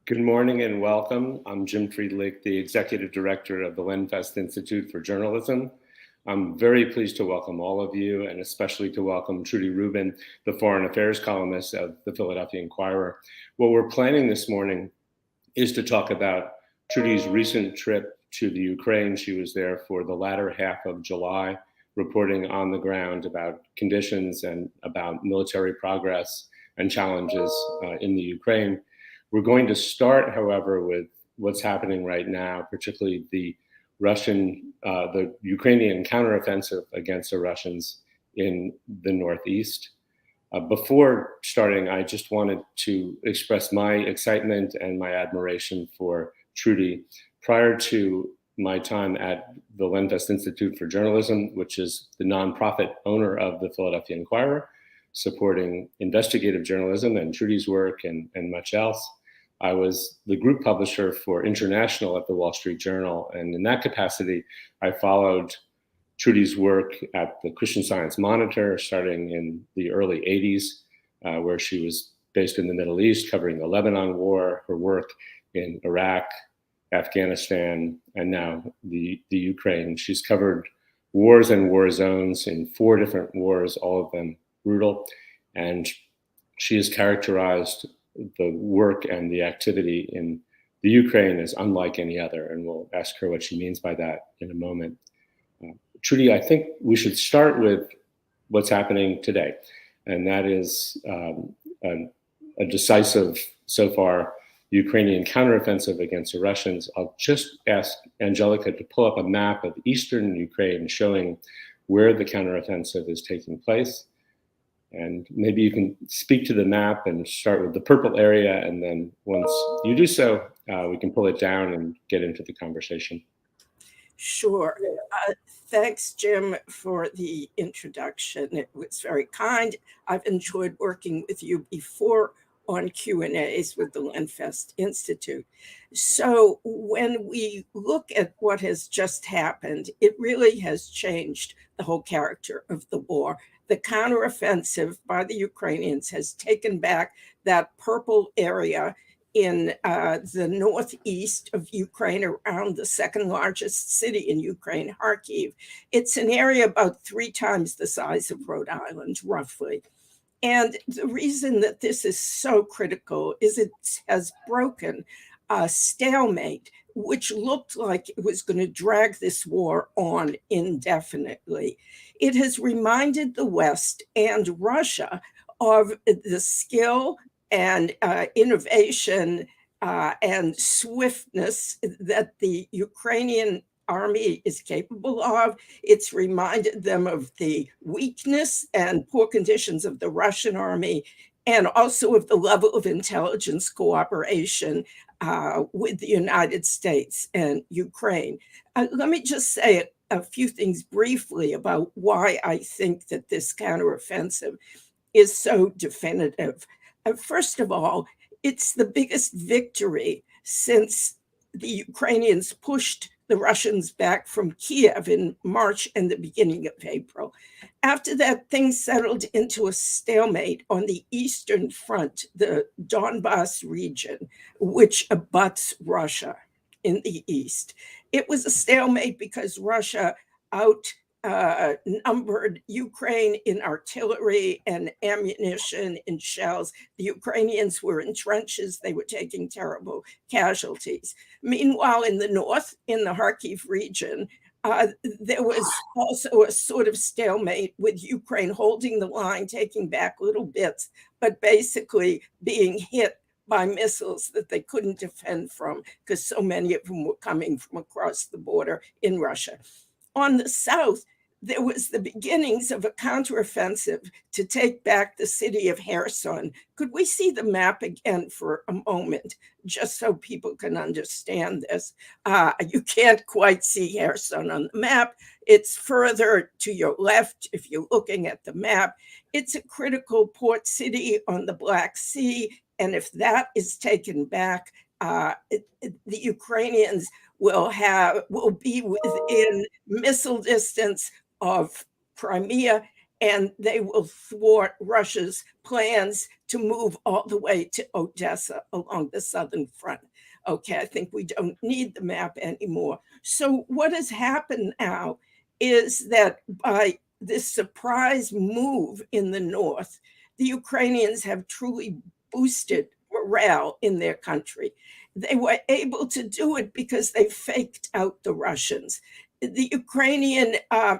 Good morning and welcome. I'm Jim Friedlich, the Executive Director of the Lenfest Institute for Journalism. I'm very pleased to welcome all of you, and especially to welcome Trudy Rubin, the Foreign Affairs columnist of the Philadelphia Inquirer. What we're planning this morning is to talk about Trudy's recent trip to the Ukraine. She was there for the latter half of July, reporting on the ground about conditions and about military progress and challenges in the Ukraine. We're going to start, however, with what's happening right now, particularly the Ukrainian counteroffensive against the Russians in the Northeast. Before starting, I just wanted to express my excitement and my admiration for Trudy. Prior to my time at the Lenfest Institute for Journalism, which is the nonprofit owner of the Philadelphia Inquirer, supporting investigative journalism and Trudy's work and much else, I was the group publisher for International at the Wall Street Journal. And in that capacity, I followed Trudy's work at the Christian Science Monitor, starting in the early 80s, where she was based in the Middle East, covering the Lebanon War, her work in Iraq, Afghanistan, and now the Ukraine. She's covered wars and war zones in 4 different wars, all of them brutal. And she has characterized the work and the activity in the Ukraine as unlike any other. And we'll ask her what she means by that in a moment. Trudy, I think we should start with what's happening today. And that is a decisive, so far, Ukrainian counteroffensive against the Russians. I'll just ask Angelica to pull up a map of eastern Ukraine showing where the counteroffensive is taking place. And maybe you can speak to the map and start with the purple area. And then once you do so, we can pull it down and get into the conversation. Sure. Thanks, Jim, for the introduction. It was very kind. I've enjoyed working with you before on Q&As with the Lenfest Institute. So when we look at what has just happened, it really has changed the whole character of the war. The counteroffensive by the Ukrainians has taken back that purple area in the northeast of Ukraine, around the second largest city in Ukraine, Kharkiv. It's an area about 3 times the size of Rhode Island, roughly. And the reason that this is so critical is it has broken a stalemate, which looked like it was going to drag this war on indefinitely. It has reminded the West and Russia of the skill and innovation and swiftness that the Ukrainian army is capable of. It's reminded them of the weakness and poor conditions of the Russian army, and also of the level of intelligence cooperation with the United States and Ukraine. Let me just say a few things briefly about why I think that this counteroffensive is so definitive. First of all, it's the biggest victory since the Ukrainians pushed the Russians back from Kiev in March and the beginning of April. After that, things settled into a stalemate on the Eastern Front, the Donbas region, which abuts Russia in the east. It was a stalemate because Russia outnumbered Ukraine in artillery and ammunition, in shells. The Ukrainians were in trenches. They were taking terrible casualties. Meanwhile, in the north, in the Kharkiv region, there was also a sort of stalemate, with Ukraine holding the line, taking back little bits, but basically being hit by missiles that they couldn't defend from because so many of them were coming from across the border in Russia. On the south, there was the beginnings of a counteroffensive to take back the city of Kherson. Could we see the map again for a moment, just so people can understand this? You can't quite see Kherson on the map. It's further to your left if you're looking at the map. It's a critical port city on the Black Sea, and if that is taken back, the Ukrainians will be within missile distance of Crimea and they will thwart Russia's plans to move all the way to Odessa along the southern front. Okay, I think we don't need the map anymore. So what has happened now is that by this surprise move in the north, the Ukrainians have truly boosted morale in their country. They were able to do it because they faked out the Russians. The Ukrainian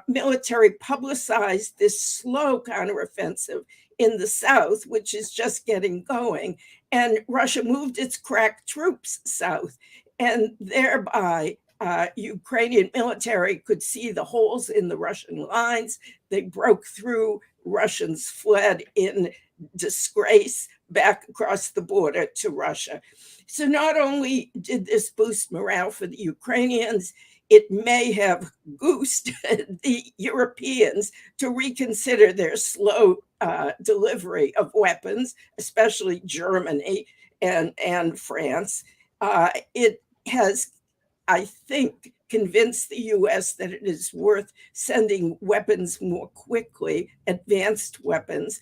military publicized this slow counteroffensive in the south, which is just getting going. And Russia moved its crack troops south. And thereby, Ukrainian military could see the holes in the Russian lines. They broke through. Russians fled in disgrace back across the border to Russia. So not only did this boost morale for the Ukrainians, it may have goosed the Europeans to reconsider their slow delivery of weapons, especially Germany and France. It has, I think, convinced the US that it is worth sending weapons more quickly, advanced weapons,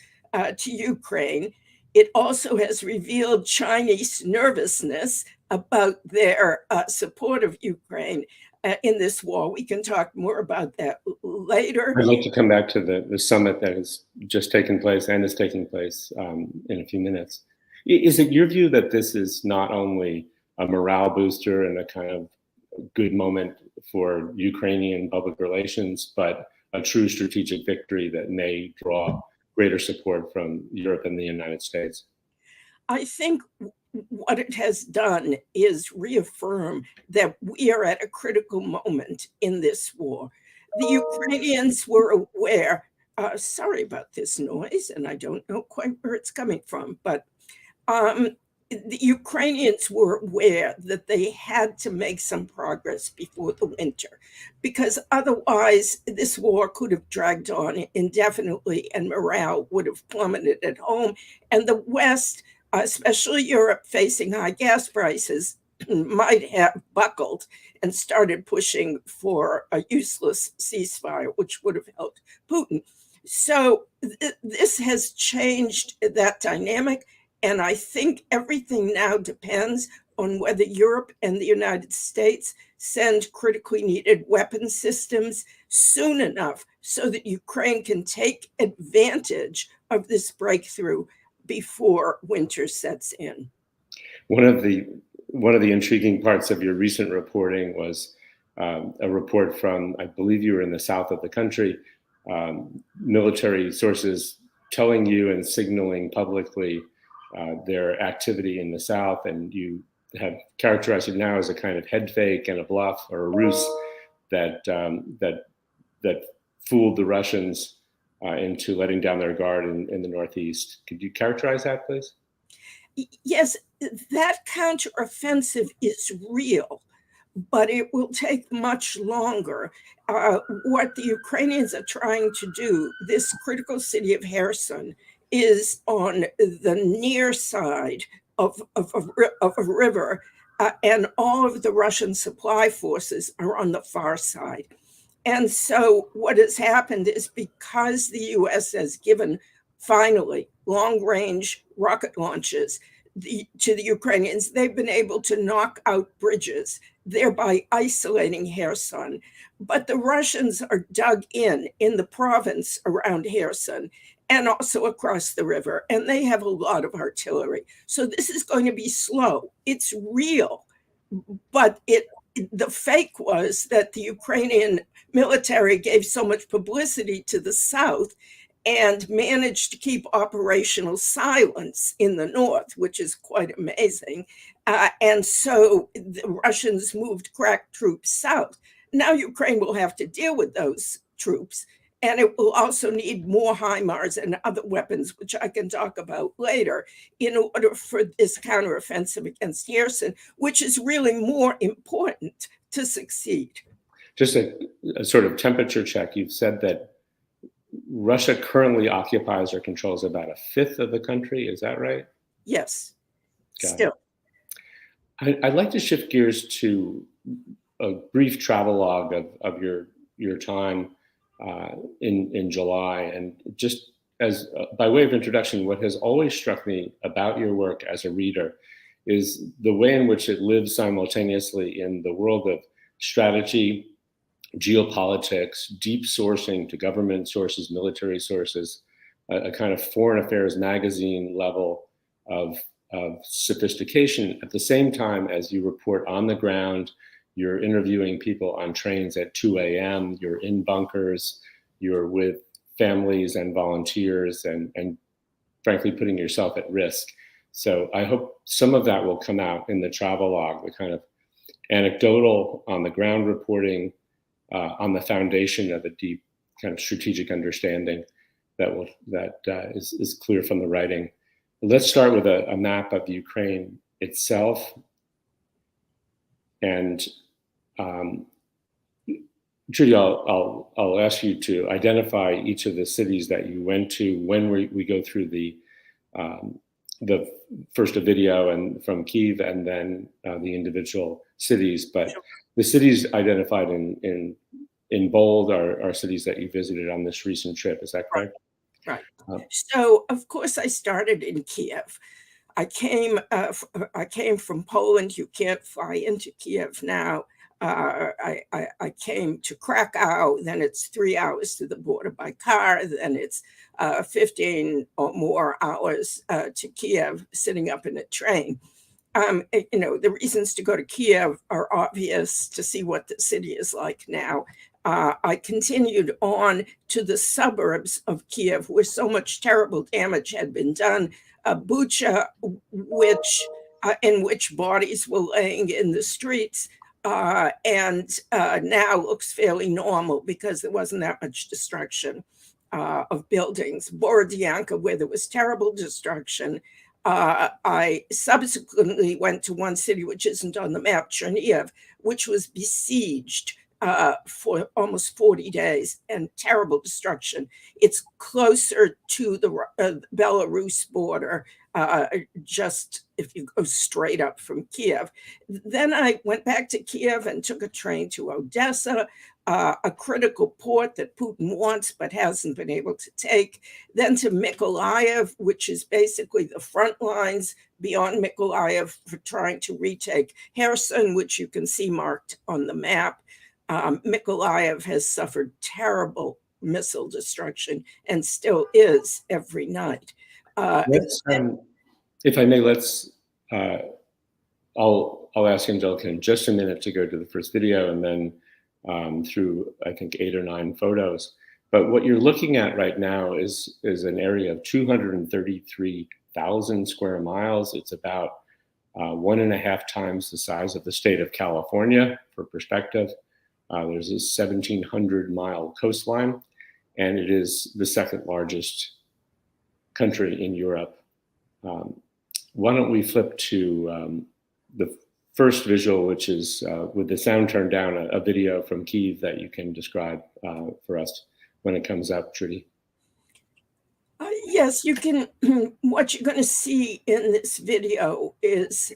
to Ukraine. It also has revealed Chinese nervousness about their support of Ukraine in this war. We can talk more about that later. I'd like to come back to the summit that has just taken place and is taking place in a few minutes. Is it your view that this is not only a morale booster and a kind of good moment for Ukrainian public relations, but a true strategic victory that may draw greater support from Europe and the United States? I think what it has done is reaffirm that we are at a critical moment in this war. The Ukrainians were aware, sorry about this noise, and I don't know quite where it's coming from, but the Ukrainians were aware that they had to make some progress before the winter, because otherwise this war could have dragged on indefinitely and morale would have plummeted at home. And the West, especially Europe, facing high gas prices, might have buckled and started pushing for a useless ceasefire, which would have helped Putin. So this has changed that dynamic. And I think everything now depends on whether Europe and the United States send critically needed weapon systems soon enough so that Ukraine can take advantage of this breakthrough before winter sets in. One of the intriguing parts of your recent reporting was a report from, I believe you were in the south of the country, military sources telling you and signaling publicly their activity in the south, and you have characterized it now as a kind of head fake and a bluff or a ruse that fooled the Russians into letting down their guard in the Northeast. Could you characterize that, please? Yes, that counteroffensive is real, but it will take much longer. What the Ukrainians are trying to do, this critical city of Kherson, is on the near side of a river, and all of the Russian supply forces are on the far side. And so what has happened is, because the US has given, finally, long-range rocket launches to the Ukrainians, they've been able to knock out bridges, thereby isolating Kherson. But the Russians are dug in the province around Kherson and also across the river, and they have a lot of artillery. So this is going to be slow. It's real, but the fake was that the Ukrainian military gave so much publicity to the south and managed to keep operational silence in the north, which is quite amazing. And so the Russians moved crack troops south. Now Ukraine will have to deal with those troops, and it will also need more HIMARS and other weapons, which I can talk about later, in order for this counteroffensive against Kherson, which is really more important to succeed. Just a sort of temperature check. You've said that Russia currently occupies or controls about a fifth of the country. Is that right? Yes, still. I'd like to shift gears to a brief travelogue of your time in July. And just as by way of introduction, what has always struck me about your work as a reader is the way in which it lives simultaneously in the world of strategy, geopolitics, deep sourcing to government sources, military sources, a kind of foreign affairs magazine level of sophistication, at the same time as you report on the ground. You're interviewing people on trains at 2 a.m., you're in bunkers, you're with families and volunteers, and frankly, putting yourself at risk. So I hope some of that will come out in the travelogue, the kind of anecdotal on the ground reporting on the foundation of a deep kind of strategic understanding that is clear from the writing. Let's start with a map of Ukraine itself. And Trudy, I'll ask you to identify each of the cities that you went to when we go through the first a video and from Kyiv, and then the individual cities. But the cities identified in bold are cities that you visited on this recent trip. Is that correct? Right. So, of course, I started in Kiev. I came from Poland. You can't fly into Kiev now. I came to Krakow. Then it's 3 hours to the border by car. Then it's 15 or more hours to Kiev, sitting up in a train. The reasons to go to Kiev are obvious, to see what the city is like now. I continued on to the suburbs of Kiev, where so much terrible damage had been done. Bucha, in which bodies were laying in the streets, and now looks fairly normal because there wasn't that much destruction of buildings. Borodyanka, where there was terrible destruction. I subsequently went to one city which isn't on the map, Chernihiv, which was besieged for almost 40 days and terrible destruction. It's closer to the Belarus border, just if you go straight up from Kiev. Then I went back to Kiev and took a train to Odessa, a critical port that Putin wants but hasn't been able to take. Then to Mykolaiv, which is basically the front lines beyond Mykolaiv for trying to retake Kherson, which you can see marked on the map. Mykolaiv has suffered terrible missile destruction and still is every night. If I may, I'll ask Angelica in just a minute to go to the first video and then through, I think, 8 or 9 photos. But what you're looking at right now is an area of 233,000 square miles. It's about 1.5 times the size of the state of California, for perspective. There's a 1,700-mile coastline, and it is the second largest country in Europe. Why don't we flip to the first visual, which is with the sound turned down, a video from Kyiv that you can describe for us when it comes up, Trudy. Yes, you can. What you're going to see in this video is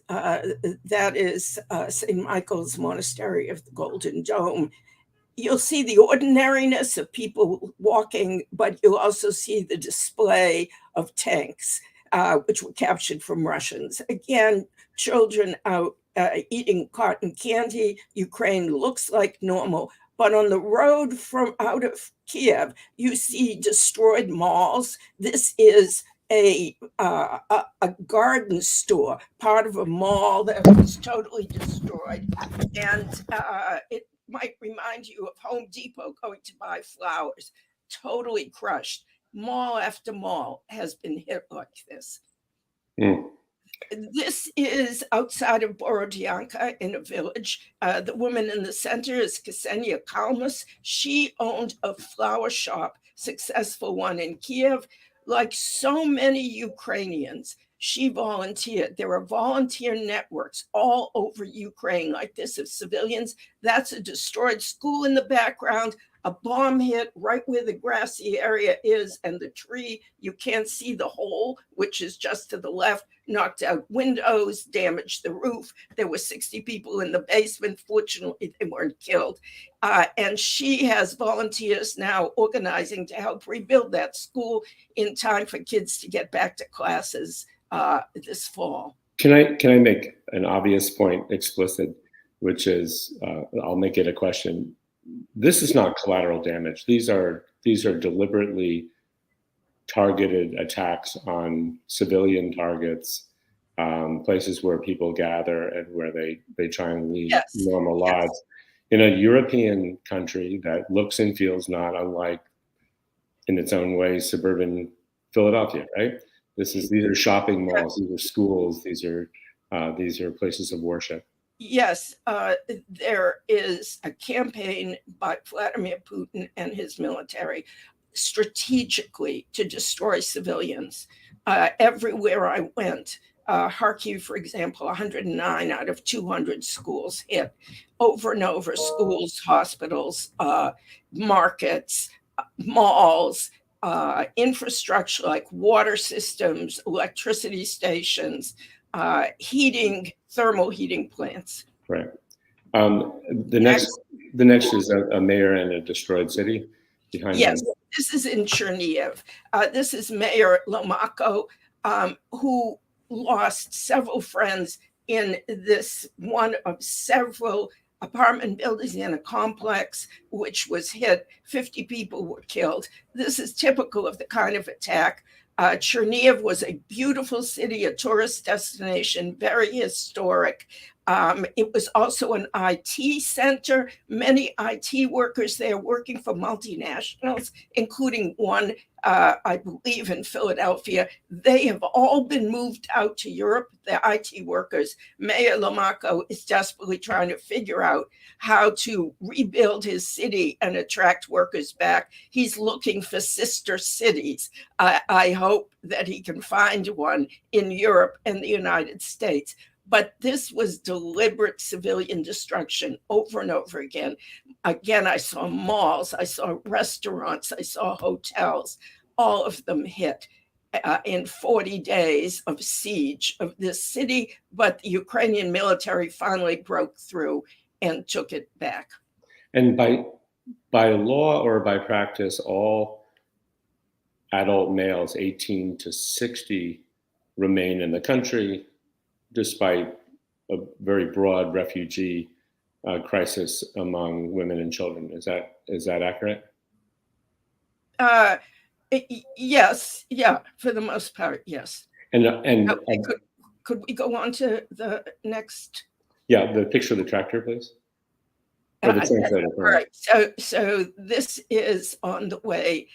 St. Michael's Monastery of the Golden Dome. You'll see the ordinariness of people walking, but you'll also see the display of tanks, which were captured from Russians. Again, children out eating cotton candy. Ukraine looks like normal. But on the road from out of Kiev, you see destroyed malls. This is a garden store, part of a mall that was totally destroyed. And it might remind you of Home Depot going to buy flowers, totally crushed. Mall after mall has been hit like this. Mm. This is outside of Borodyanka in a village. The woman in the center is Ksenia Kalmus. She owned a flower shop, successful one in Kiev. Like so many Ukrainians, she volunteered. There are volunteer networks all over Ukraine like this of civilians. That's a destroyed school in the background, a bomb hit right where the grassy area is, and the tree, you can't see the hole, which is just to the left, knocked out windows, damaged the roof. There were 60 people in the basement. Fortunately, they weren't killed. And she has volunteers now organizing to help rebuild that school in time for kids to get back to classes this fall. Can I make an obvious point explicit, which is, I'll make it a question. This is not collateral damage. These are deliberately targeted attacks on civilian targets, places where people gather and where they try and lead normal lives. In a European country that looks and feels not unlike, in its own way, suburban Philadelphia, right? These are shopping malls, these are schools, these are places of worship. Yes, there is a campaign by Vladimir Putin and his military strategically to destroy civilians. Everywhere I went, Kharkiv, for example, 109 out of 200 schools hit over and over. Schools, hospitals, markets, malls, infrastructure like water systems, electricity stations, heating, thermal heating plants. Right. The next is a mayor in a destroyed city behind him. Yes, this is in Chernihiv. This is Mayor Lomako, who lost several friends in this one of several apartment buildings in a complex which was hit. 50 people were killed. This is typical of the kind of attack. Chernihiv was a beautiful city, a tourist destination, very historic. It was also an IT center, many IT workers there working for multinationals, including one, I believe, in Philadelphia. They have all been moved out to Europe, the IT workers. Mayor Lomako is desperately trying to figure out how to rebuild his city and attract workers back. He's looking for sister cities. I hope that he can find one in Europe and the United States. But this was deliberate civilian destruction over and over again. Again, I saw malls, I saw restaurants, I saw hotels, all of them hit in 40 days of siege of this city. But the Ukrainian military finally broke through and took it back. And by law or by practice, all adult males 18 to 60 remain in the country, despite a very broad refugee crisis among women and children. Is that accurate? Yes, yeah, for the most part, yes. And could we go on to the next? Yeah, the picture of the tractor, please. Or the translator. Right. So this is on the way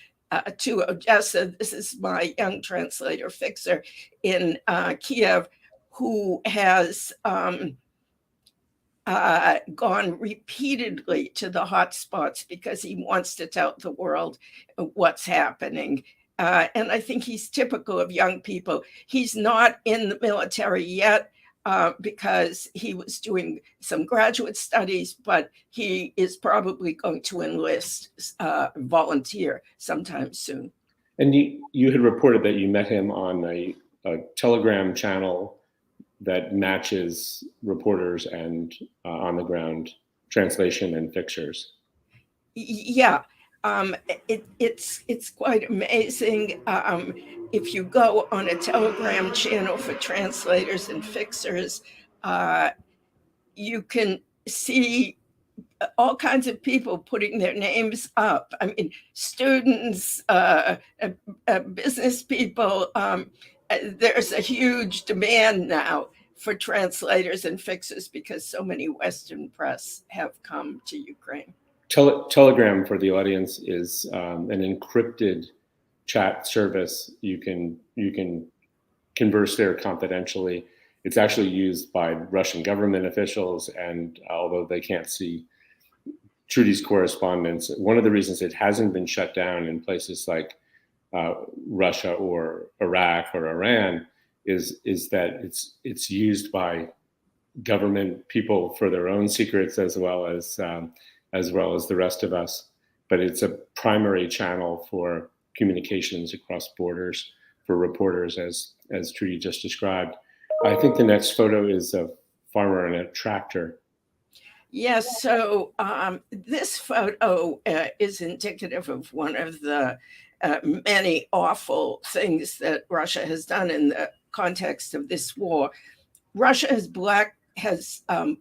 to Odessa. This is my young translator fixer in Kiev, who has gone repeatedly to the hot spots because he wants to tell the world what's happening. And I think he's typical of young people. He's not in the military yet because he was doing some graduate studies, but he is probably going to enlist, volunteer sometime soon. And you had reported that you met him on a Telegram channel that matches reporters and on-the-ground translation and fixers. Yeah, it's quite amazing. If you go on a Telegram channel for translators and fixers, you can see all kinds of people putting their names up. I mean, students, business people. There's a huge demand now for translators and fixers because so many Western press have come to Ukraine. Telegram, for the audience, is an encrypted chat service. You can converse there confidentially. It's actually used by Russian government officials, and although they can't see Trudy's correspondence, one of the reasons it hasn't been shut down in places like Russia or Iraq or Iran is that it's used by government people for their own secrets as well as the rest of us. but it's a primary channel for communications across borders for reporters, as Trudy just described. I think the next photo is a farmer in a tractor. Yes, so this photo is indicative of one of the many awful things that Russia has done in the context of this war. Russia has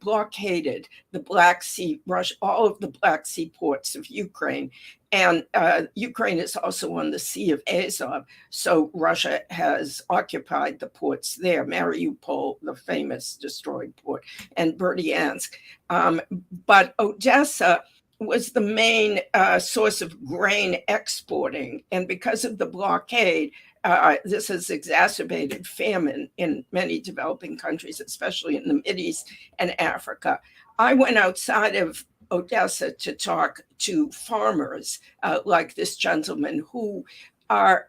blockaded the Black Sea, all of the Black Sea ports of Ukraine. And Ukraine is also on the Sea of Azov. So Russia has occupied the ports there, Mariupol, the famous destroyed port, and Berdyansk. But Odessa was the main source of grain exporting. And because of the blockade, this has exacerbated famine in many developing countries, especially in the Mideast and Africa. I went outside of Odessa to talk to farmers like this gentleman who are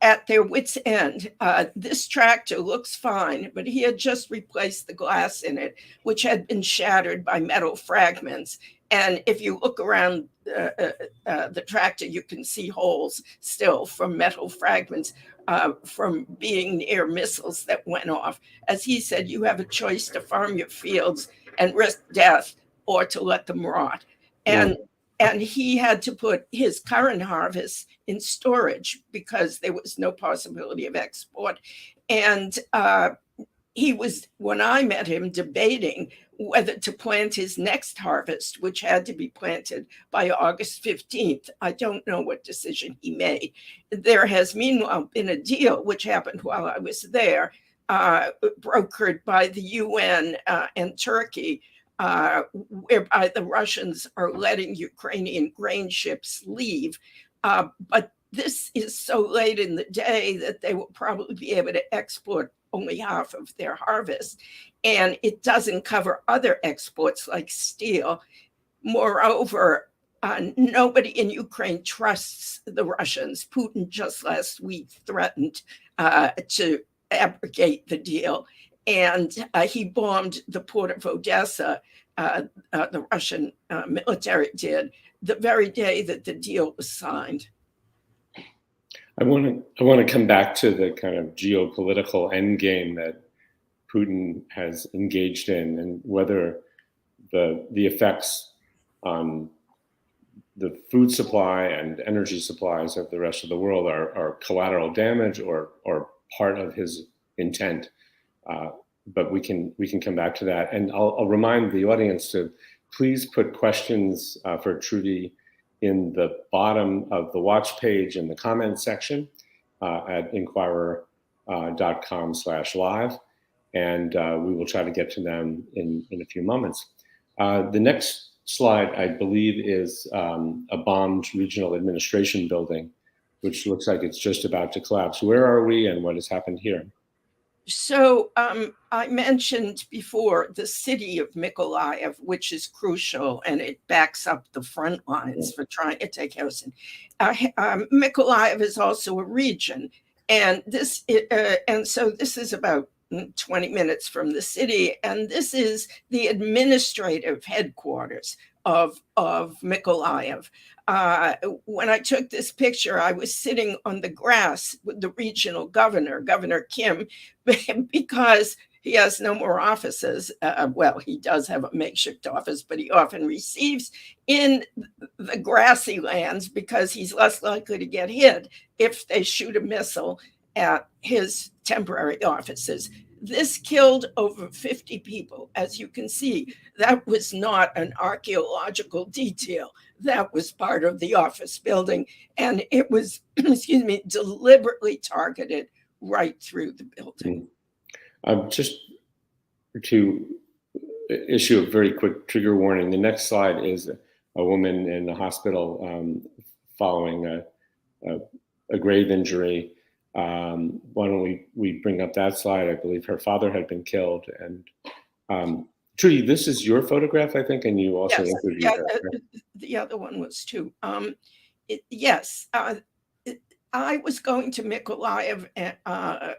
at their wits' end. This tractor looks fine, but he had just replaced the glass in it, which had been shattered by metal fragments. And if you look around the tractor, you can see holes still from metal fragments from being near missiles that went off. As he said, you have a choice to farm your fields and risk death or to let them rot. And he had to put his current harvest in storage because there was no possibility of export. And he was, when I met him, debating whether to plant his next harvest, which had to be planted by August 15th. I don't know what decision he made. There has meanwhile been a deal, which happened while I was there, brokered by the UN and Turkey, whereby the Russians are letting Ukrainian grain ships leave. But this is so late in the day that they will probably be able to export only half of their harvest. And it doesn't cover other exports like steel. Moreover, nobody in Ukraine trusts the Russians. Putin just last week threatened to abrogate the deal. And he bombed the port of Odessa, the Russian military did, the very day that the deal was signed. I want to come back to the kind of geopolitical endgame that Putin has engaged in, and whether the effects on the food supply and energy supplies of the rest of the world are collateral damage or part of his intent. But we can come back to that, and I'll remind the audience to please put questions for Trudy in the bottom of the watch page in the comments section at inquirer.com/live, and we will try to get to them in a few moments. The next slide, I believe, is a bombed regional administration building, which looks like it's just about to collapse. Where are we, and what has happened here? So I mentioned before the city of Mykolaiv, which is crucial, and it backs up the front lines for trying to take Kherson. Mykolaiv is also a region, and so this is about 20 minutes from the city, and this is the administrative headquarters of Mykolaiv. When I took this picture, I was sitting on the grass with the regional governor, Governor Kim, because he has no more offices. Well, he does have a makeshift office, but he often receives in the grassy lands because he's less likely to get hit if they shoot a missile at his temporary offices. This killed over 50 people. As you can see, that was not an archaeological detail. That was part of the office building, and it was, deliberately targeted right through the building. Just to issue a very quick trigger warning, the next slide is a woman in the hospital following a grave injury. Why don't we bring up that slide? I believe her father had been killed. And Trudy, this is your photograph, I think, and you also interviewed her. Right? The other one was too. Yes. I was going to Mykolaiv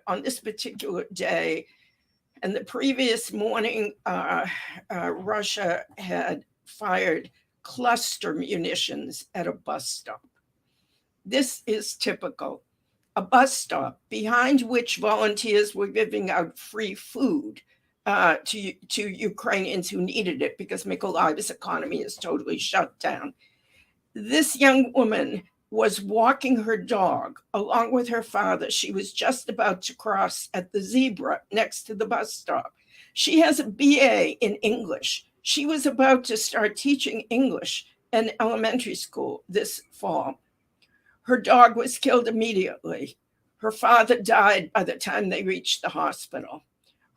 on this particular day, and the previous morning, Russia had fired cluster munitions at a bus stop. This is typical. A bus stop behind which volunteers were giving out free food to Ukrainians who needed it because Mykolaiev's economy is totally shut down. This young woman was walking her dog along with her father. She was just about to cross at the zebra next to the bus stop. She has a BA in English. She was about to start teaching English in elementary school this fall. Her dog was killed immediately. Her father died by the time they reached the hospital.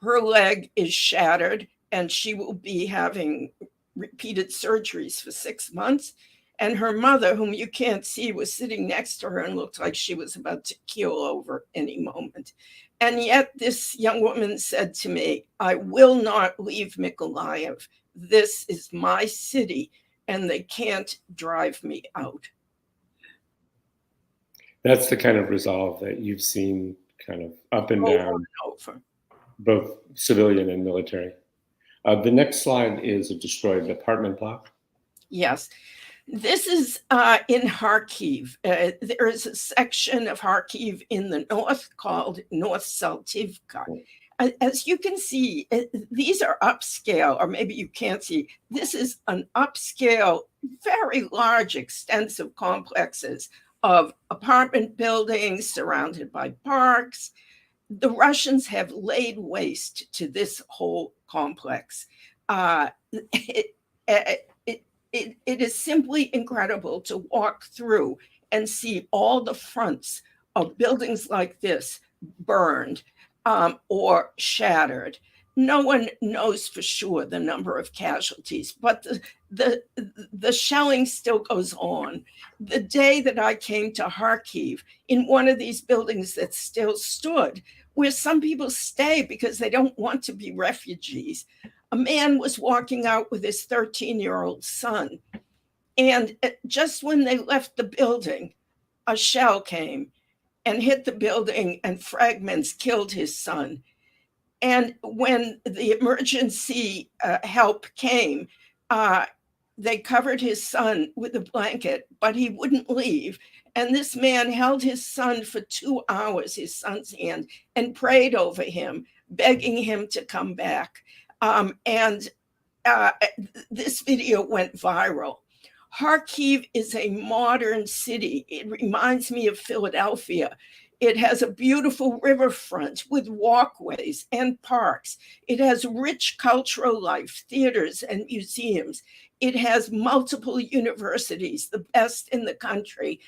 Her leg is shattered, and she will be having repeated surgeries for 6 months. And her mother, whom you can't see, was sitting next to her and looked like she was about to keel over any moment. And yet this young woman said to me, I will not leave Mykolaiv. This is my city, and they can't drive me out. That's the kind of resolve that you've seen kind of up and Over down, and over. both civilian and military. The next slide is a destroyed apartment block. Yes. This is in Kharkiv. There is a section of Kharkiv in the north called North Saltivka. As you can see, these are upscale, or maybe you can't see. This is an upscale, very large, extensive complexes of apartment buildings surrounded by parks. The Russians have laid waste to this whole complex. It is simply incredible to walk through and see all the fronts of buildings like this burned or shattered. No one knows for sure the number of casualties, but the shelling still goes on. The day that I came to Kharkiv, in one of these buildings that still stood, where some people stay because they don't want to be refugees, a man was walking out with his 13-year-old son. And just when they left the building, a shell came and hit the building, and fragments killed his son. And when the emergency help came, they covered his son with a blanket, but he wouldn't leave. And this man held his son for 2 hours, his son's hand, and prayed over him, begging him to come back. This video went viral. Kharkiv is a modern city. It reminds me of Philadelphia. It has a beautiful riverfront with walkways and parks. It has rich cultural life, theaters and museums. It has multiple universities, the best in the country,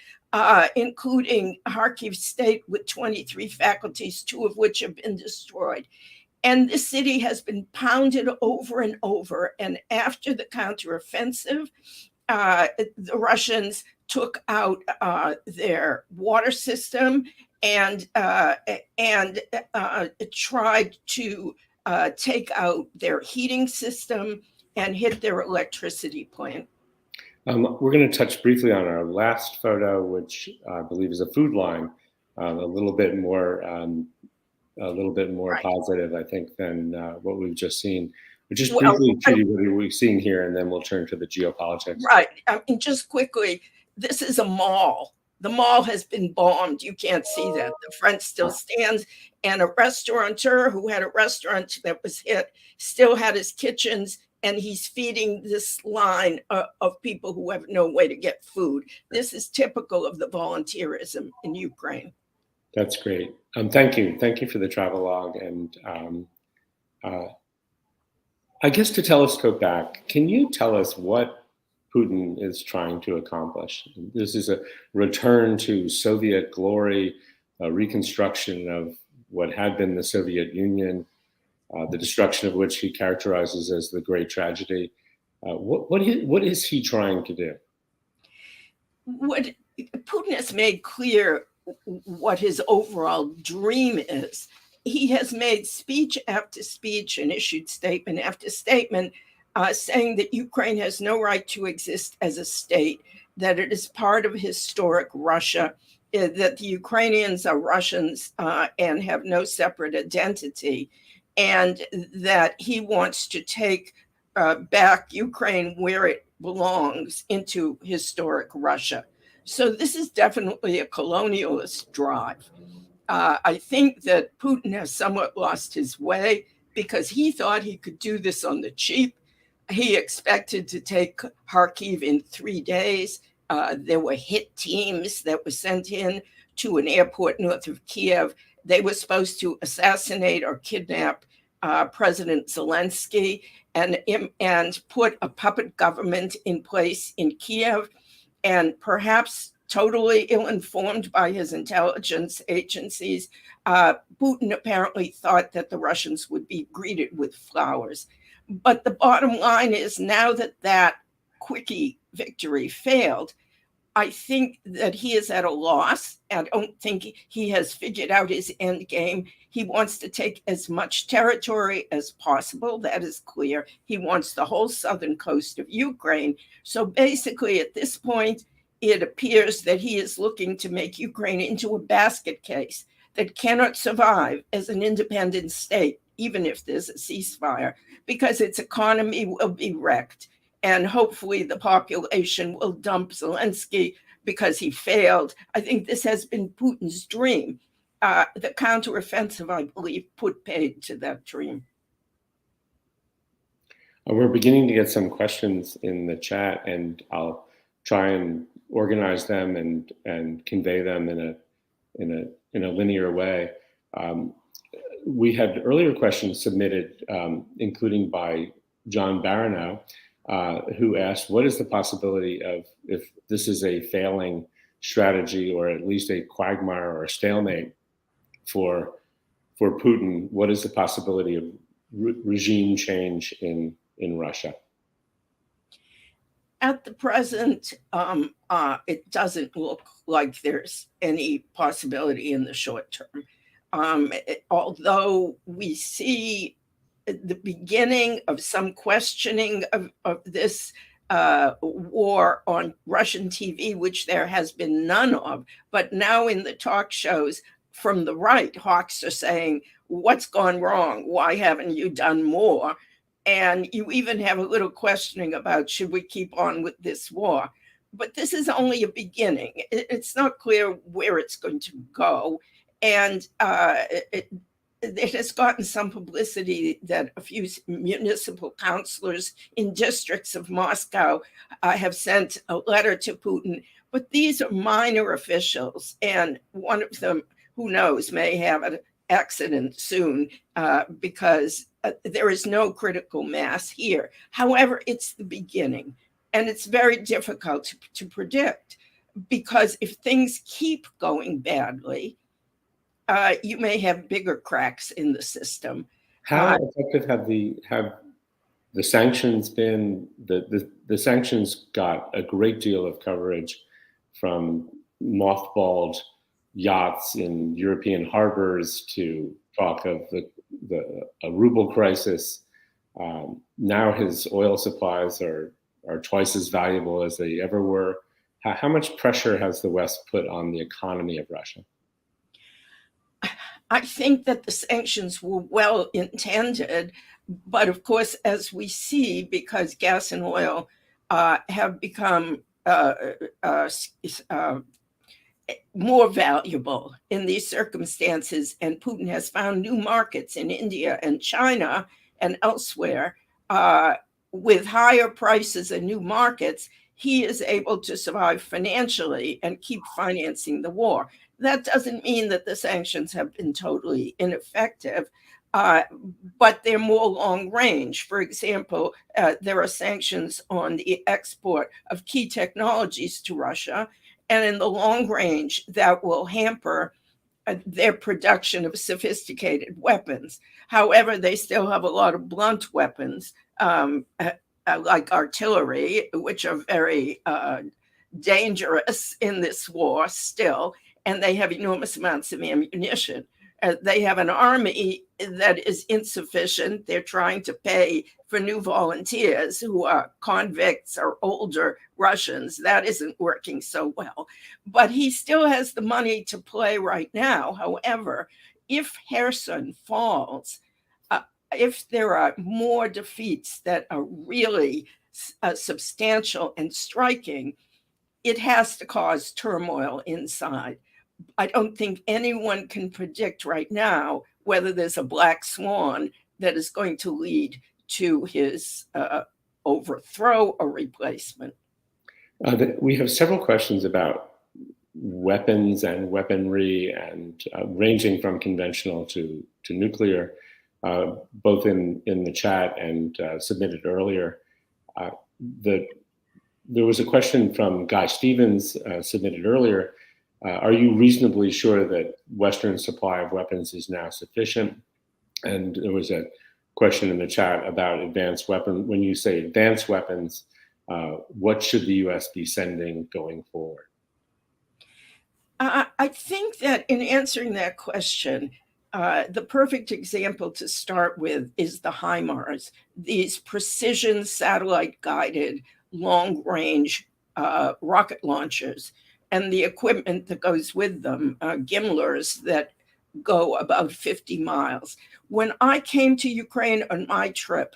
including Kharkiv State with 23 faculties, 2 of which have been destroyed. And the city has been pounded over and over. And after the counteroffensive, the Russians took out their water system and tried to take out their heating system and hit their electricity plant. We're going to touch briefly on our last photo, which I believe is a food line, a little bit more right. Positive, I think, than what we've just seen. But just briefly, Trudy, what are we seeing here, and then we'll turn to the geopolitics. Right. I mean, just quickly, this is a mall. The mall has been bombed. You can't see that. The front still stands. And a restaurateur who had a restaurant that was hit still had his kitchens, and he's feeding this line of people who have no way to get food. This is typical of the volunteerism in Ukraine. That's great. Thank you. Thank you for the travelogue. And I guess to telescope back, can you tell us what Putin is trying to accomplish? This is a return to Soviet glory, a reconstruction of what had been the Soviet Union, the destruction of which he characterizes as the great tragedy. What is he trying to do? What Putin has made clear what his overall dream is. He has made speech after speech and issued statement after statement saying that Ukraine has no right to exist as a state, that it is part of historic Russia, that the Ukrainians are Russians and have no separate identity, and that he wants to take back Ukraine where it belongs into historic Russia. So this is definitely a colonialist drive. I think that Putin has somewhat lost his way because he thought he could do this on the cheap. He expected to take Kharkiv in 3 days. There were hit teams that were sent in to an airport north of Kiev. They were supposed to assassinate or kidnap President Zelensky and put a puppet government in place in Kiev, and perhaps totally ill-informed by his intelligence agencies, Putin apparently thought that the Russians would be greeted with flowers. But the bottom line is, now that that quickie victory failed, I think that he is at a loss. I don't think he has figured out his end game. He wants to take as much territory as possible. That is clear. He wants the whole southern coast of Ukraine. So basically, at this point, it appears that he is looking to make Ukraine into a basket case that cannot survive as an independent state, even if there's a ceasefire, because its economy will be wrecked. And hopefully the population will dump Zelensky because he failed. I think this has been Putin's dream. The counteroffensive, I believe, put paid to that dream. We're beginning to get some questions in the chat, and I'll try and organize them and convey them in a linear way. We had earlier questions submitted, including by John Baranow, who asked, what is the possibility of, if this is a failing strategy or at least a quagmire or a stalemate for Putin, what is the possibility of regime change in Russia? At the present, it doesn't look like there's any possibility in the short term. Although we see the beginning of some questioning of this war on Russian TV, which there has been none of, but now in the talk shows from the right, hawks are saying, what's gone wrong? Why haven't you done more? And you even have a little questioning about, should we keep on with this war? But this is only a beginning. It's not clear where it's going to go. And it has gotten some publicity that a few municipal councilors in districts of Moscow have sent a letter to Putin. But these are minor officials. And one of them, who knows, may have an accident soon because there is no critical mass here. However, it's the beginning, and it's very difficult to predict, because if things keep going badly, you may have bigger cracks in the system. How effective have the sanctions been? The sanctions got a great deal of coverage, from mothballed yachts in European harbors to talk of a ruble crisis. Now his oil supplies are twice as valuable as they ever were. How much pressure has the West put on the economy of Russia? I think that the sanctions were well intended, but of course, as we see, because gas and oil have become more valuable in these circumstances, and Putin has found new markets in India and China and elsewhere, with higher prices and new markets, he is able to survive financially and keep financing the war. That doesn't mean that the sanctions have been totally ineffective, but they're more long range. For example, there are sanctions on the export of key technologies to Russia, and in the long range, that will hamper their production of sophisticated weapons. However, they still have a lot of blunt weapons, like artillery, which are very dangerous in this war still, and they have enormous amounts of ammunition. They have an army that is insufficient. They're trying to pay for new volunteers who are convicts or older Russians. That isn't working so well. But he still has the money to play right now. However, if Kherson falls, if there are more defeats that are really substantial and striking, it has to cause turmoil inside. I don't think anyone can predict right now whether there's a black swan that is going to lead to his overthrow or replacement. We have several questions about weapons and weaponry, and ranging from conventional to nuclear, both in the chat and submitted earlier. There was a question from Guy Stevens submitted earlier. Are you reasonably sure that Western supply of weapons is now sufficient? And there was a question in the chat about advanced weapons. When you say advanced weapons, what should the U.S. be sending going forward? I think that in answering that question, the perfect example to start with is the HIMARS, these precision satellite-guided long-range rocket launchers, and the equipment that goes with them, GMLRS that go about 50 miles. When I came to Ukraine on my trip,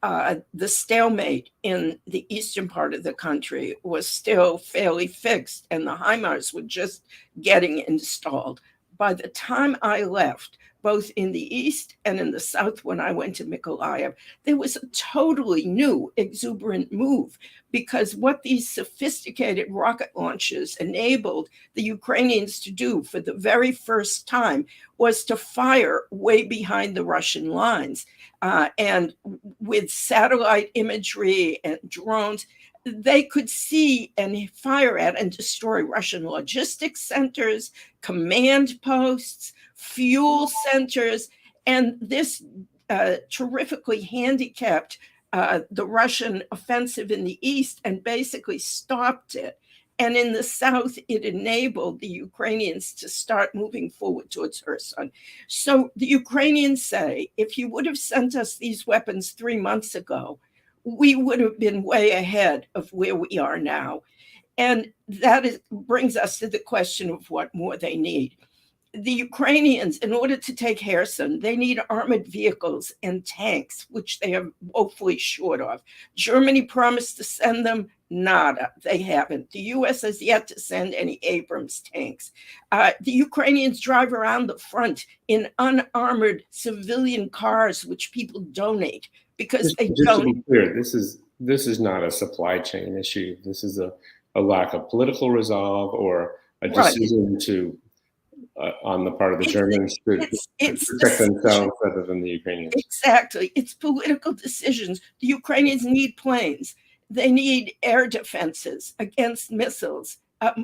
the stalemate in the eastern part of the country was still fairly fixed, and the HIMARS were just getting installed. By the time I left, both in the east and in the south, when I went to Mykolaiv, there was a totally new, exuberant move, because what these sophisticated rocket launches enabled the Ukrainians to do for the very first time was to fire way behind the Russian lines. And with satellite imagery and drones, they could see and fire at and destroy Russian logistics centers, command posts, fuel centers, and this terrifically handicapped the Russian offensive in the east and basically stopped it. And in the south, it enabled the Ukrainians to start moving forward towards Kherson. So the Ukrainians say, if you would have sent us these weapons 3 months ago, we would have been way ahead of where we are now. And that brings us to the question of what more they need. The Ukrainians, in order to take Kherson, they need armored vehicles and tanks, which they are woefully short of. Germany promised to send them, nada, they haven't. The US has yet to send any Abrams tanks. The Ukrainians drive around the front in unarmored civilian cars, which people donate because they don't. To be clear, this is not a supply chain issue. This is a lack of political resolve or a decision to on the part of the Germans to protect themselves rather than the Ukrainians. Exactly. It's political decisions. The Ukrainians need planes. They need air defenses against missiles,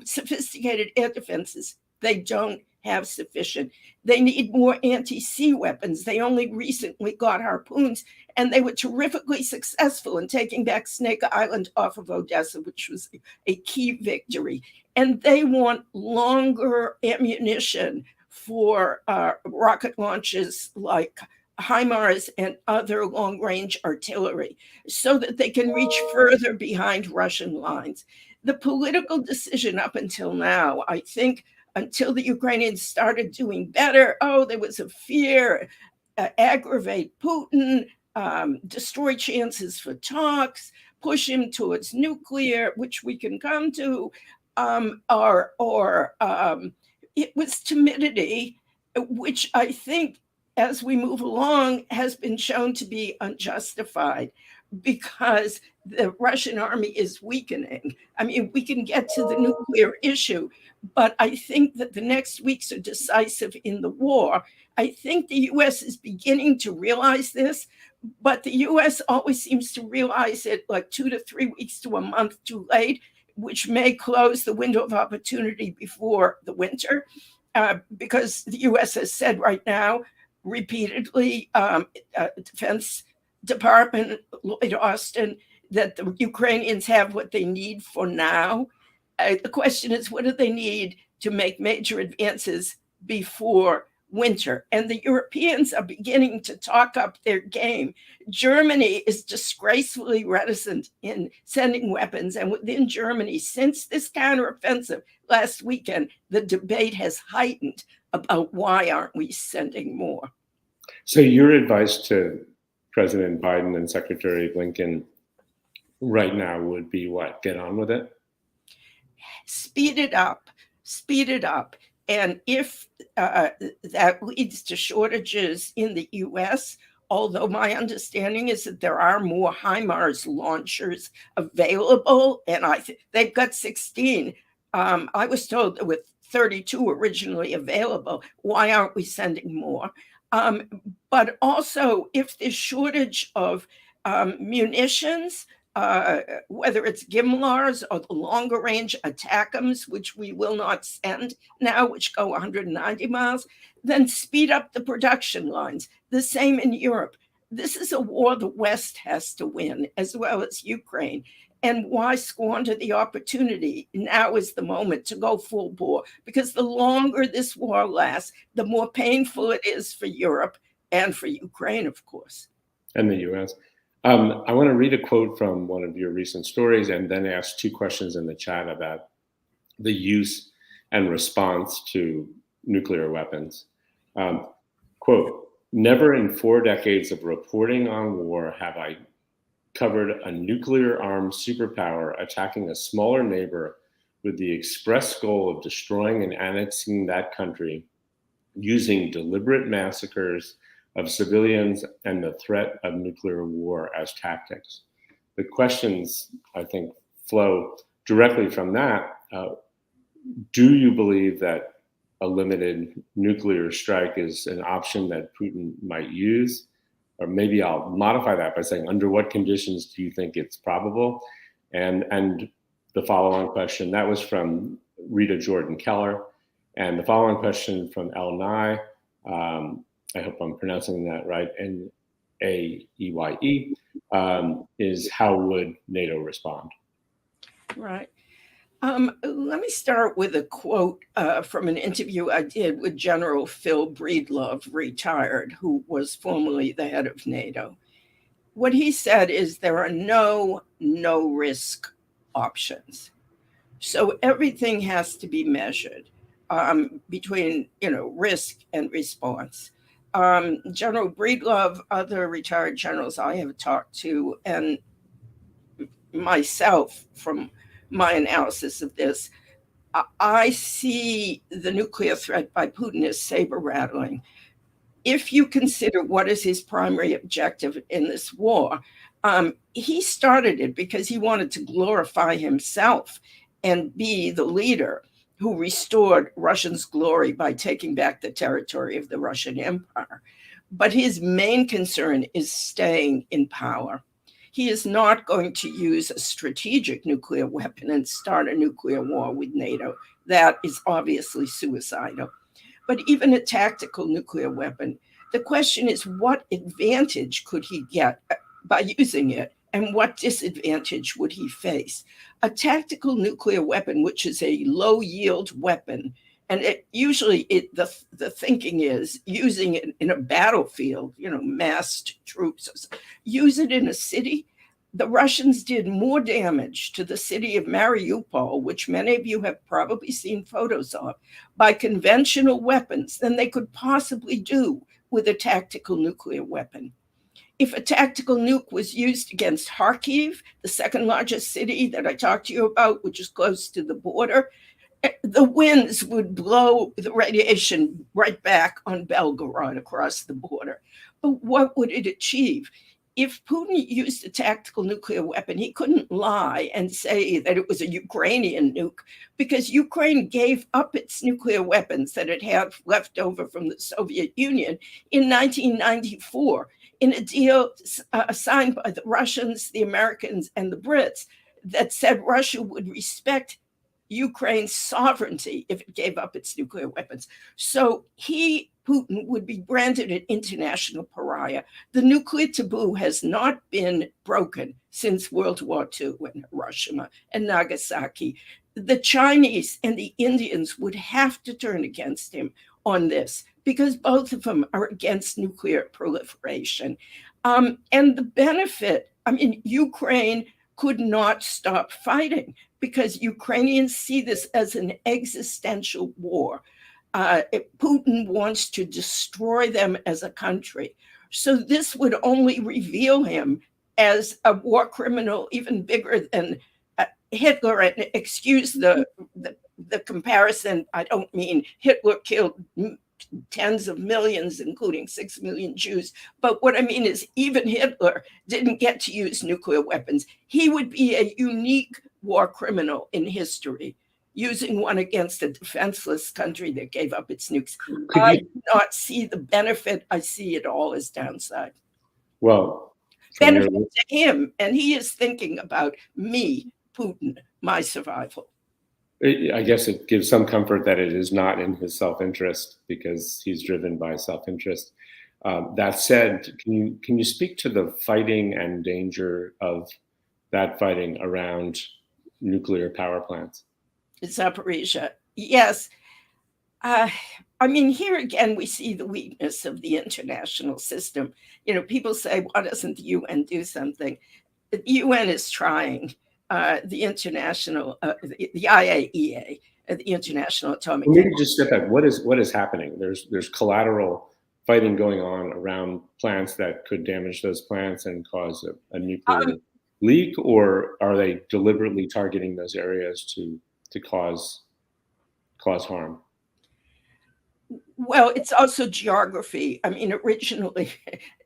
sophisticated air defenses. They don't have sufficient. They need more anti-sea weapons. They only recently got harpoons, and they were terrifically successful in taking back Snake Island off of Odessa, which was a key victory. And they want longer ammunition for rocket launches like HIMARS and other long-range artillery so that they can reach further behind Russian lines. The political decision up until now, I think, until the Ukrainians started doing better, there was a fear, aggravate Putin, destroy chances for talks, push him towards nuclear, which we can come to, it was timidity, which I think as we move along has been shown to be unjustified because the Russian army is weakening. I mean, we can get to the nuclear issue, but I think that the next weeks are decisive in the war. I think the US is beginning to realize this, but the US always seems to realize it like 2 to 3 weeks to a month too late, which may close the window of opportunity before the winter, because the US has said right now, repeatedly, Defense Department, Lloyd Austin, that the Ukrainians have what they need for now. The question is, what do they need to make major advances before winter? And the Europeans are beginning to talk up their game. Germany is disgracefully reticent in sending weapons. And within Germany, since this counteroffensive last weekend, the debate has heightened about why aren't we sending more? So your advice to President Biden and Secretary Blinken right now would be what? Get on with it? Speed it up, speed it up. And if that leads to shortages in the US, although my understanding is that there are more HIMARS launchers available, and they've got 16. I was told there were 32 originally available. Why aren't we sending more? But also, if there's shortage of munitions, whether it's GMLRS or the longer range ATACMS, which we will not send now, which go 190 miles, then speed up the production lines. The same in Europe. This is a war the West has to win, as well as Ukraine. And why squander the opportunity? Now is the moment to go full bore, because the longer this war lasts, the more painful it is for Europe and for Ukraine, of course. And the US. I want to read a quote from one of your recent stories and then ask two questions in the chat about the use and response to nuclear weapons. Quote, never in 4 decades of reporting on war have I covered a nuclear-armed superpower attacking a smaller neighbor with the express goal of destroying and annexing that country using deliberate massacres of civilians and the threat of nuclear war as tactics. The questions, I think, flow directly from that. Do you believe that a limited nuclear strike is an option that Putin might use? Or maybe I'll modify that by saying, under what conditions do you think it's probable? And the follow-on question, that was from Rita Jordan Keller. And the following question from El Nye, I hope I'm pronouncing that right, N-A-E-Y-E, is how would NATO respond? Right. Let me start with a quote from an interview I did with General Phil Breedlove, retired, who was formerly the head of NATO. What he said is there are no risk options. So everything has to be measured between, risk and response. General Breedlove, other retired generals I have talked to, and myself from my analysis of this, I see the nuclear threat by Putin as saber rattling. If you consider what is his primary objective in this war, he started it because he wanted to glorify himself and be the leader who restored Russians' glory by taking back the territory of the Russian Empire. But his main concern is staying in power. He is not going to use a strategic nuclear weapon and start a nuclear war with NATO. That is obviously suicidal. But even a tactical nuclear weapon, the question is, what advantage could he get by using it? And what disadvantage would he face? A tactical nuclear weapon, which is a low-yield weapon, and the thinking is using it in a battlefield, massed troops, use it in a city. The Russians did more damage to the city of Mariupol, which many of you have probably seen photos of, by conventional weapons than they could possibly do with a tactical nuclear weapon. If a tactical nuke was used against Kharkiv, the second largest city that I talked to you about, which is close to the border, the winds would blow the radiation right back on Belgorod across the border. But what would it achieve? If Putin used a tactical nuclear weapon, he couldn't lie and say that it was a Ukrainian nuke, because Ukraine gave up its nuclear weapons that it had left over from the Soviet Union in 1994 in a deal signed by the Russians, the Americans, and the Brits that said Russia would respect Ukraine's sovereignty if it gave up its nuclear weapons. So Putin, would be branded an international pariah. The nuclear taboo has not been broken since World War II in Hiroshima and Nagasaki. The Chinese and the Indians would have to turn against him on this, because both of them are against nuclear proliferation. And the benefit, Ukraine could not stop fighting because Ukrainians see this as an existential war. Putin wants to destroy them as a country. So this would only reveal him as a war criminal even bigger than Hitler. And excuse the comparison. I don't mean Hitler killed tens of millions, including 6 million Jews. But what I mean is even Hitler didn't get to use nuclear weapons. He would be a unique war criminal in history, using one against a defenseless country that gave up its nukes. I do not see the benefit. I see it all as downside. Well, benefit to him, and he is thinking about me, Putin, my survival. I guess it gives some comfort that it is not in his self-interest, because he's driven by self-interest. That said, can you speak to the fighting and danger of that fighting around nuclear power plants? Zaporizhia, yes. I mean, here again, we see the weakness of the international system. You know, people say, why doesn't the UN do something? The UN is trying. The international, the IAEA, the International Atomic Energy. Maybe just step back. What is happening? There's collateral fighting going on around plants that could damage those plants and cause a nuclear leak, or are they deliberately targeting those areas to cause harm? Well, it's also geography. I mean, originally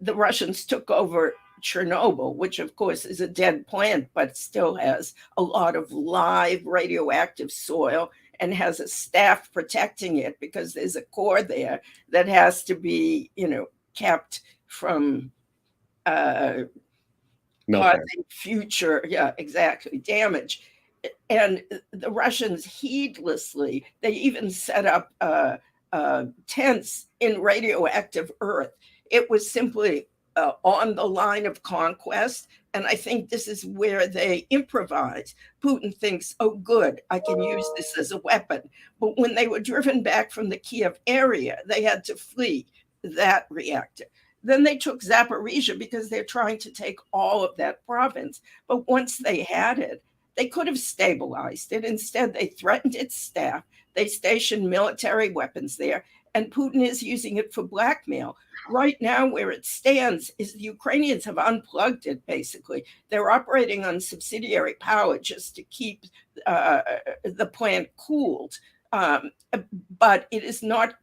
the Russians took over Chernobyl, which of course is a dead plant, but still has a lot of live radioactive soil and has a staff protecting it, because there's a core there that has to be, kept from causing future, damage. And the Russians heedlessly, they even set up tents in radioactive earth. It was simply on the line of conquest. And I think this is where they improvise. Putin thinks, oh, good, I can use this as a weapon. But when they were driven back from the Kiev area, they had to flee that reactor. Then they took Zaporizhia because they're trying to take all of that province. But once they had it, they could have stabilized it. Instead, they threatened its staff. They stationed military weapons there, and Putin is using it for blackmail. Right now, where it stands is the Ukrainians have unplugged it, basically. They're operating on subsidiary power just to keep the plant cooled. But it is not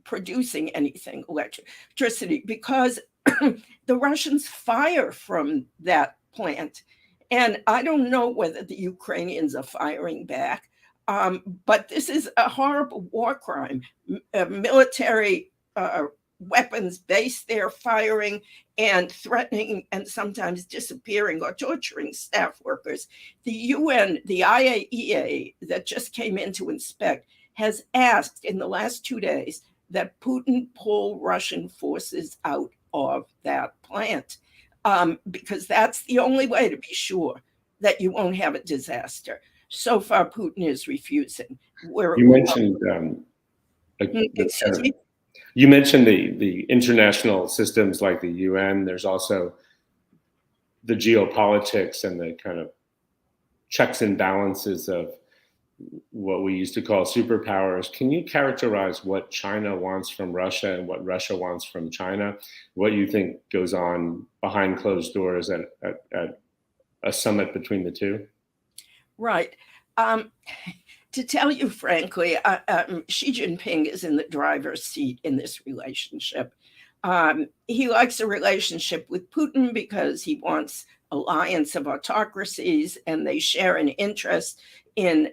producing anything, electricity, because the Russians fire from that plant. And I don't know whether the Ukrainians are firing back, but this is a horrible war crime. Military weapons based there, firing and threatening and sometimes disappearing or torturing staff workers. The UN, the IAEA that just came in to inspect, has asked in the last 2 days that Putin pull Russian forces out of that plant. Because that's the only way to be sure that you won't have a disaster. So far, Putin is refusing. You mentioned you mentioned the international systems like the UN. There's also the geopolitics and the kind of checks and balances of what we used to call superpowers. Can you characterize what China wants from Russia and what Russia wants from China? What you think goes on behind closed doors at a summit between the two? Right. To tell you frankly, Xi Jinping is in the driver's seat in this relationship. He likes a relationship with Putin because he wants alliance of autocracies, and they share an interest in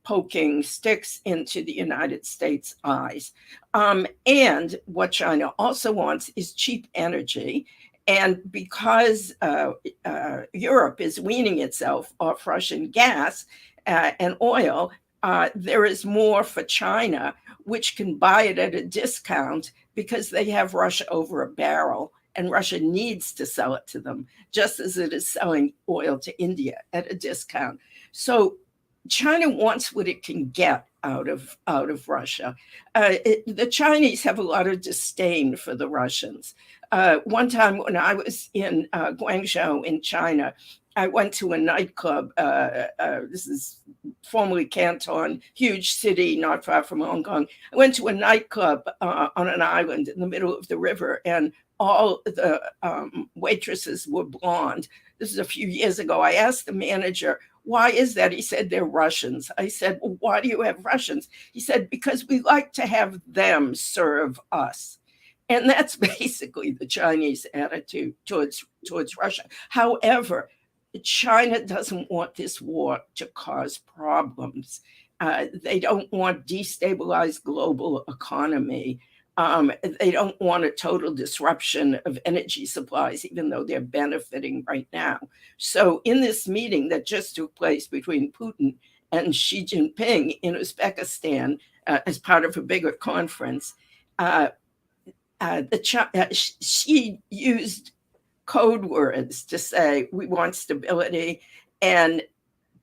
poking sticks into the United States' eyes. And what China also wants is cheap energy. And because Europe is weaning itself off Russian gas and oil, there is more for China, which can buy it at a discount because they have Russia over a barrel, and Russia needs to sell it to them, just as it is selling oil to India at a discount. So China wants what it can get out of Russia. The Chinese have a lot of disdain for the Russians. One time when I was in Guangzhou in China, I went to a nightclub. This is formerly Canton, huge city not far from Hong Kong. I went to a nightclub on an island in the middle of the river, and all the waitresses were blonde. This is a few years ago. I asked the manager, why is that? He said, they're Russians. I said, well, why do you have Russians? He said, because we like to have them serve us. And that's basically the Chinese attitude towards Russia. However, China doesn't want this war to cause problems. They don't want destabilized global economy. They don't want a total disruption of energy supplies, even though they're benefiting right now. So in this meeting that just took place between Putin and Xi Jinping in Uzbekistan as part of a bigger conference, Xi used code words to say, we want stability. And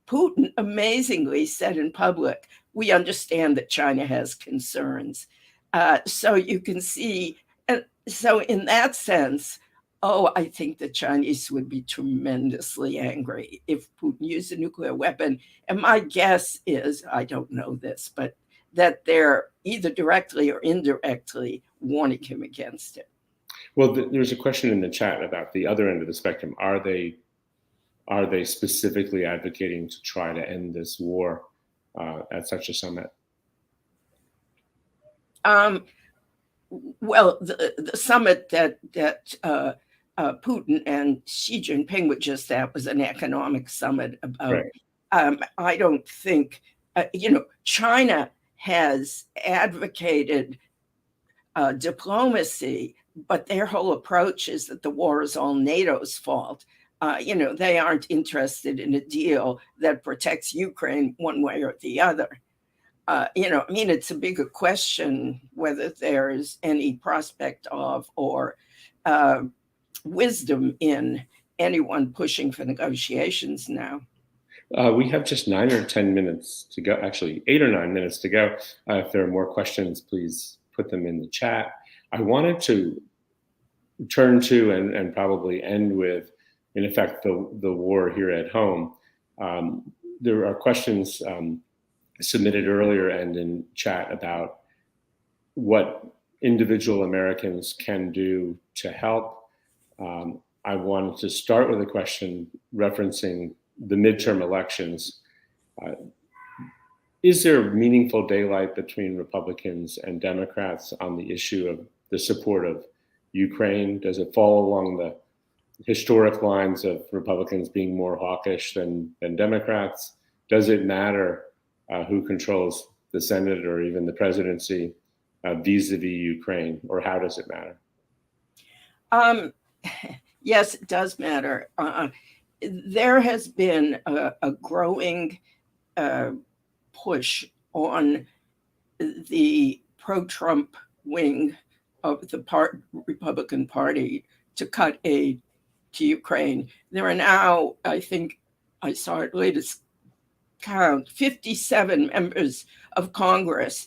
Putin amazingly said in public, we understand that China has concerns. So you can see, and so in that sense, I think the Chinese would be tremendously angry if Putin used a nuclear weapon. And my guess is, I don't know this, but that they're either directly or indirectly warning him against it. Well, there's a question in the chat about the other end of the spectrum. Are they specifically advocating to try to end this war at such a summit? Well, the summit that Putin and Xi Jinping were just at was an economic summit about. Right. I don't think China has advocated diplomacy, but their whole approach is that the war is all NATO's fault. They aren't interested in a deal that protects Ukraine one way or the other. It's a bigger question whether there's any prospect of or wisdom in anyone pushing for negotiations now. We have just 9 or 10 minutes to go, actually 8 or 9 minutes to go. If there are more questions, please put them in the chat. I wanted to turn to and probably end with, in effect, the war here at home. There are questions submitted earlier and in chat about what individual Americans can do to help. I wanted to start with a question referencing the midterm elections. Is there meaningful daylight between Republicans and Democrats on the issue of the support of Ukraine? Does it fall along the historic lines of Republicans being more hawkish than Democrats? Does it matter who controls the Senate or even the presidency vis-a-vis Ukraine, or how does it matter? Yes, it does matter. There has been a growing push on the pro-Trump wing of the Republican Party to cut aid to Ukraine. There are now, I think I saw it latest count, 57 members of Congress,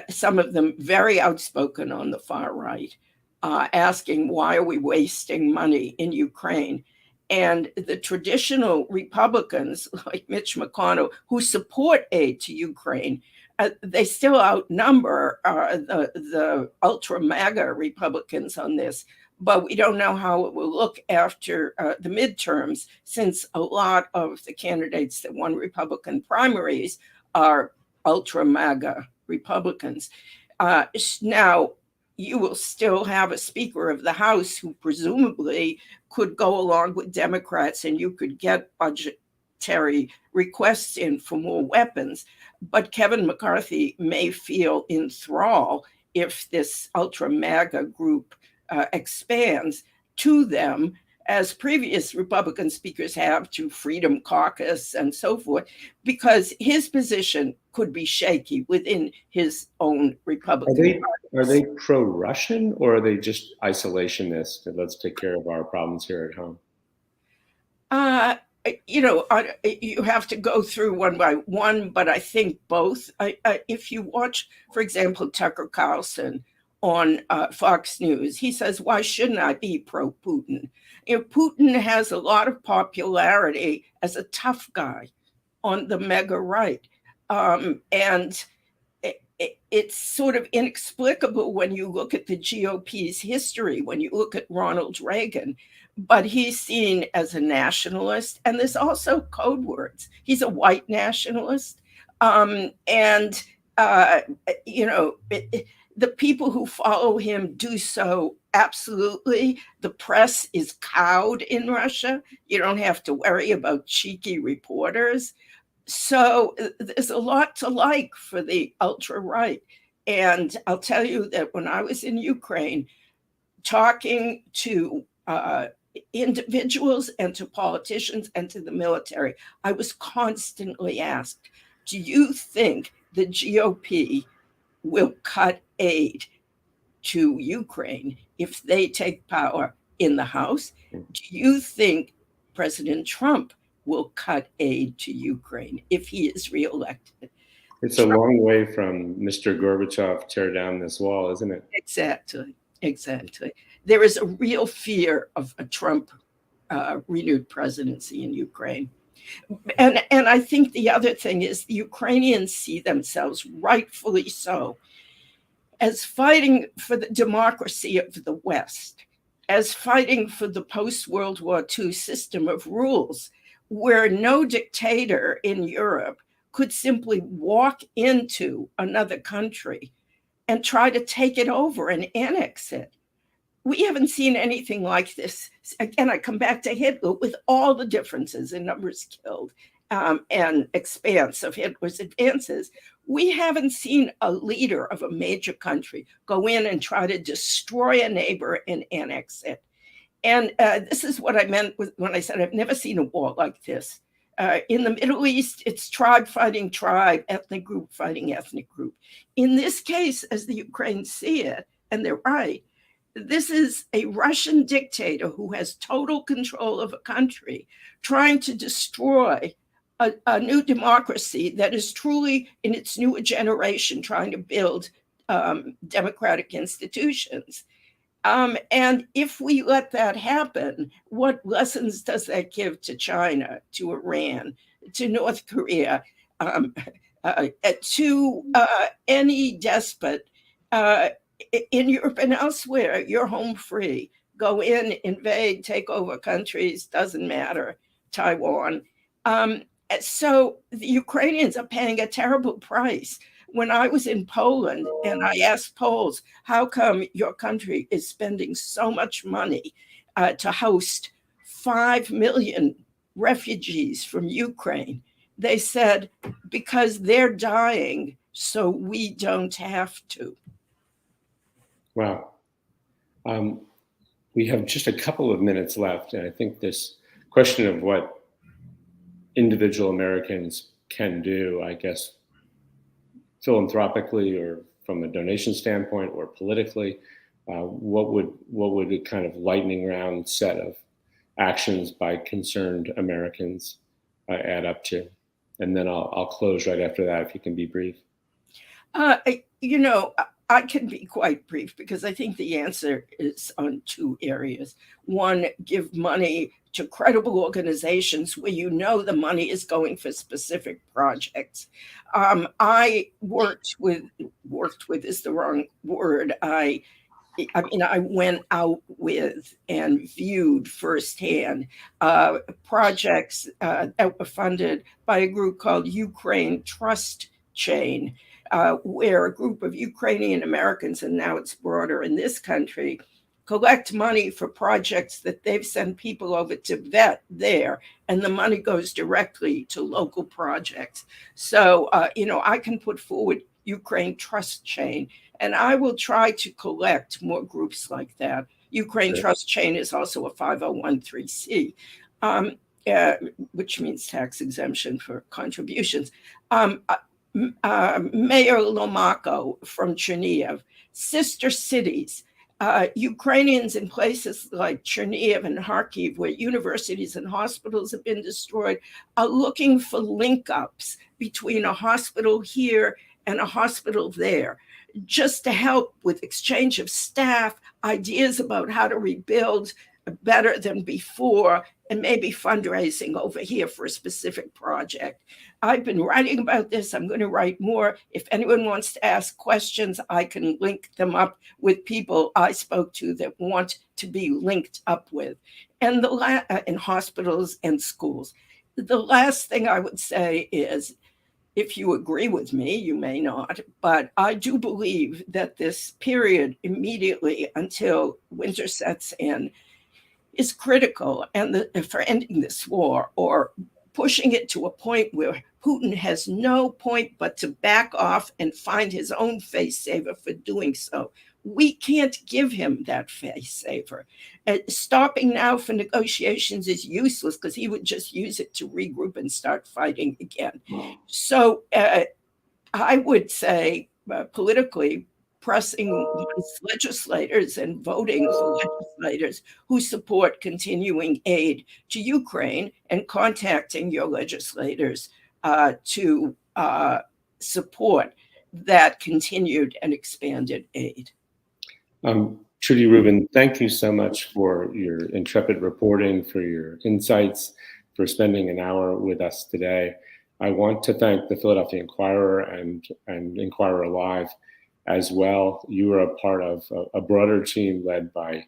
some of them very outspoken on the far right, asking, why are we wasting money in Ukraine? And the traditional Republicans, like Mitch McConnell, who support aid to Ukraine, they still outnumber the ultra-MAGA Republicans on this. But we don't know how it will look after the midterms, since a lot of the candidates that won Republican primaries are ultra-MAGA Republicans. Now, you will still have a Speaker of the House who presumably could go along with Democrats, and you could get budgetary requests in for more weapons. But Kevin McCarthy may feel in thrall if this ultra-MAGA group expands to them, as previous Republican speakers have to Freedom Caucus and so forth, because his position could be shaky within his own Republican party. Are they pro-Russian, or are they just isolationist and let's take care of our problems here at home? You have to go through one by one, but I think both. If you watch, for example, Tucker Carlson on Fox News, he says, why shouldn't I be pro-Putin? Putin has a lot of popularity as a tough guy on the mega right. And it's sort of inexplicable when you look at the GOP's history, when you look at Ronald Reagan, but he's seen as a nationalist. And there's also code words. He's a white nationalist. And, the people who follow him do so absolutely. The press is cowed in Russia. You don't have to worry about cheeky reporters. So there's a lot to like for the ultra right. And I'll tell you that when I was in Ukraine, talking to individuals and to politicians and to the military, I was constantly asked, do you think the GOP will cut aid to Ukraine if they take power in the House? Do you think President Trump will cut aid to Ukraine if he is reelected? It's a long way from Mr. Gorbachev, tear down this wall, isn't it? Exactly. There is a real fear of a Trump renewed presidency in Ukraine. And I think the other thing is the Ukrainians see themselves, rightfully so, as fighting for the democracy of the West, as fighting for the post-World War II system of rules, where no dictator in Europe could simply walk into another country and try to take it over and annex it. We haven't seen anything like this. Again, I come back to Hitler, with all the differences in numbers killed and expanse of Hitler's advances. We haven't seen a leader of a major country go in and try to destroy a neighbor and annex it. And this is what I meant when I said I've never seen a war like this. In the Middle East, it's tribe fighting tribe, ethnic group fighting ethnic group. In this case, as the Ukrainians see it, and they're right, this is a Russian dictator who has total control of a country trying to destroy a new democracy that is truly in its newer generation trying to build democratic institutions. And if we let that happen, what lessons does that give to China, to Iran, to North Korea, to any despot in Europe and elsewhere? You're home free. Go in, invade, take over countries, doesn't matter, Taiwan. So the Ukrainians are paying a terrible price. When I was in Poland and I asked Poles, how come your country is spending so much money to host 5 million refugees from Ukraine? They said, because they're dying, so we don't have to. Wow. We have just a couple of minutes left, and I think this question of what individual Americans can do, I guess, philanthropically or from a donation standpoint or politically, what would a kind of lightning round set of actions by concerned Americans add up to? And then I'll close right after that, if you can be brief. I can be quite brief because I think the answer is on 2 areas. One, give money to credible organizations where you know the money is going for specific projects. I worked with is the wrong word. I went out with and viewed firsthand projects that were funded by a group called Ukraine Trust Chain, where a group of Ukrainian Americans, and now it's broader in this country, collect money for projects that they've sent people over to vet there, and the money goes directly to local projects. So, I can put forward Ukraine Trust Chain, and I will try to collect more groups like that. Ukraine Trust Chain is also a 501(c), which means tax exemption for contributions. Mayor Lomako from Chernihiv, sister cities, Ukrainians in places like Chernihiv and Kharkiv, where universities and hospitals have been destroyed, are looking for link-ups between a hospital here and a hospital there, just to help with exchange of staff, ideas about how to rebuild, better than before, and maybe fundraising over here for a specific project. I've been writing about this. I'm going to write more. If anyone wants to ask questions, I can link them up with people I spoke to that want to be linked up with, and in hospitals and schools. The last thing I would say is, if you agree with me, you may not, but I do believe that this period immediately until winter sets in is critical and for ending this war, or pushing it to a point where Putin has no point but to back off and find his own face saver for doing so. We can't give him that face saver. Stopping now for negotiations is useless because he would just use it to regroup and start fighting again. So I would say politically, pressing legislators and voting for legislators who support continuing aid to Ukraine, and contacting your legislators to support that continued and expanded aid. Trudy Rubin, thank you so much for your intrepid reporting, for your insights, for spending an hour with us today. I want to thank the Philadelphia Inquirer and Inquirer Live as well. You are a part of a broader team led by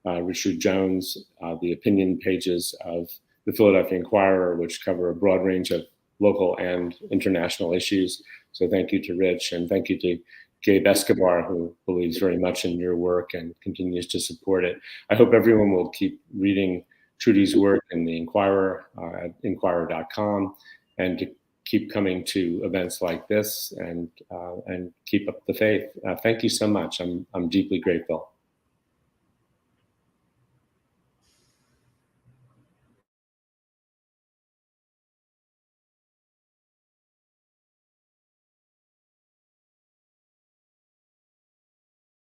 Richard Jones, the opinion pages of the Philadelphia Inquirer, which cover a broad range of local and international issues. So thank you to Rich, and thank you to Gabe Escobar, who believes very much in your work and continues to support it. I hope everyone will keep reading Trudy's work in the Inquirer at inquirer.com, and to keep coming to events like this and keep up the faith. Thank you so much. I'm deeply grateful.